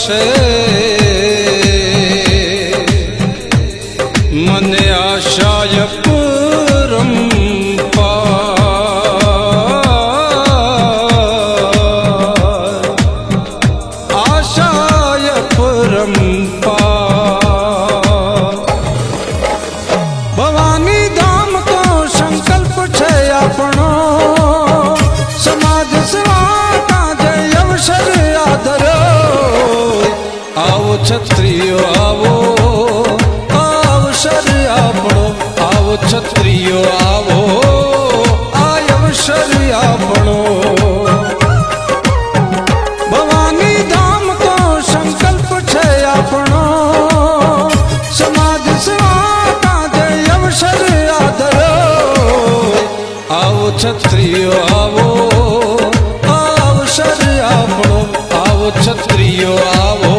ગવાશે મને આશાય છત્રીઓ આવો અવસર આપણો આવો છત્રીઓ આવો આ અવસર આપણો ભવાની ધામ તો સંકલ્પ છે આપણો સમાજ સેવા કાજે અવસર આદરો આવો છત્રીઓ આવો અવસર આપણો આવો છત્રીઓ આવો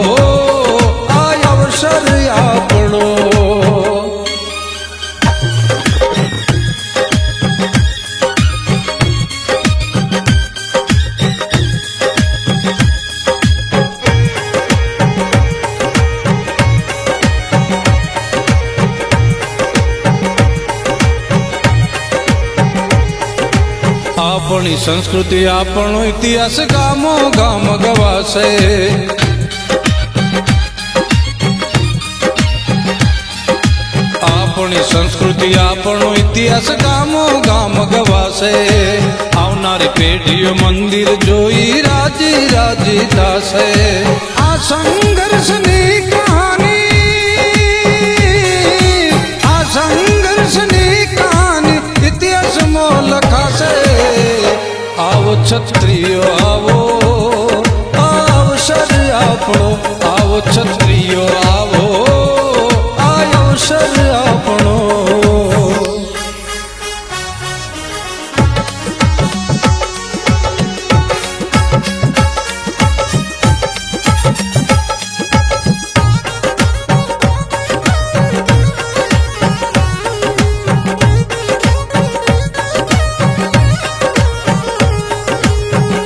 આપણી સંસ્કૃતિ આપણો ઇતિહાસ ગામો ગામ ગવાશે આપણી સંસ્કૃતિ આપણો ઇતિહાસ ગામો ગામ ગવાશે આવનારી પેઢીઓ મંદિર જોઈ રાજી રાજી થશે આ સંઘર્ષની કહાની આ સંઘર્ષની કહાની ઇતિહાસમાં લખાશે આવો છત્રીઓ આવો અવસર આપણો આવો છત્રીઓ આવો આ અવસર આપણો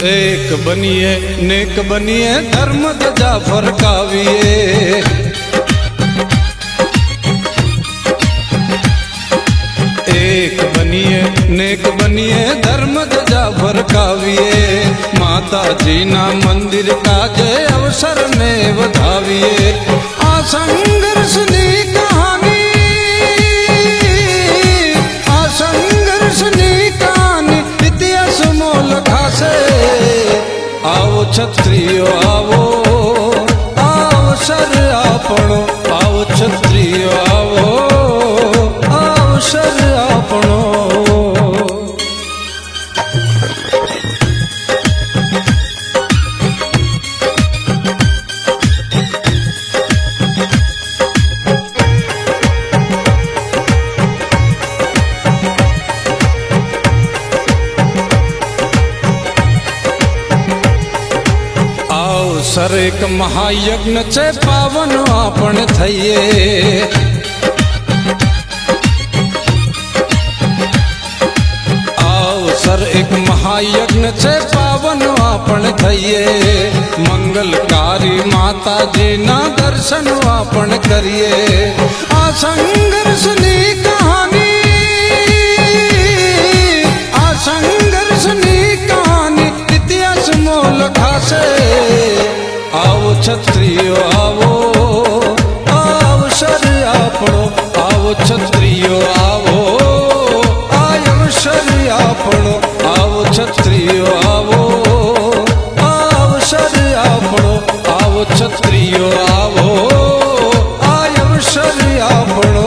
એક બનીએ નેક બનીએ ધર્મ ધજા ફરકાવીએ એક બનીએ નેક બનીએ ધર્મ ધજા ફરકાવીએ માતાજીના મંદિર કાજે અવસરને વધાવીએ આ સંઘર્ષની કહાની આ સંઘર્ષની કહાની ઇતિહાસમાં લખાશે આવો છત્રીઓ આવો અવસર આપણો આવો છત્રીઓ આવો અવસર આપણો અવસર એક મહાયજ્ઞ છે પાવન આપણે થઈએ અવસર એક મહાયજ્ઞ છે પાવન આપણે થઈએ મંગલકારી માતાજીના દર્શન આપણે કરીએ આ સંઘર્ષની કહાની આ સંઘર્ષની કહાની ઇતિહાસમાં લખાશે આવો છત્રીઓ આવો અવસર આપણો આવો છત્રીઓ આવો આ અવસર આપણો આવો છત્રીઓ આવો અવસર આપણો આવો છત્રીઓ આવો આ અવસર આપણો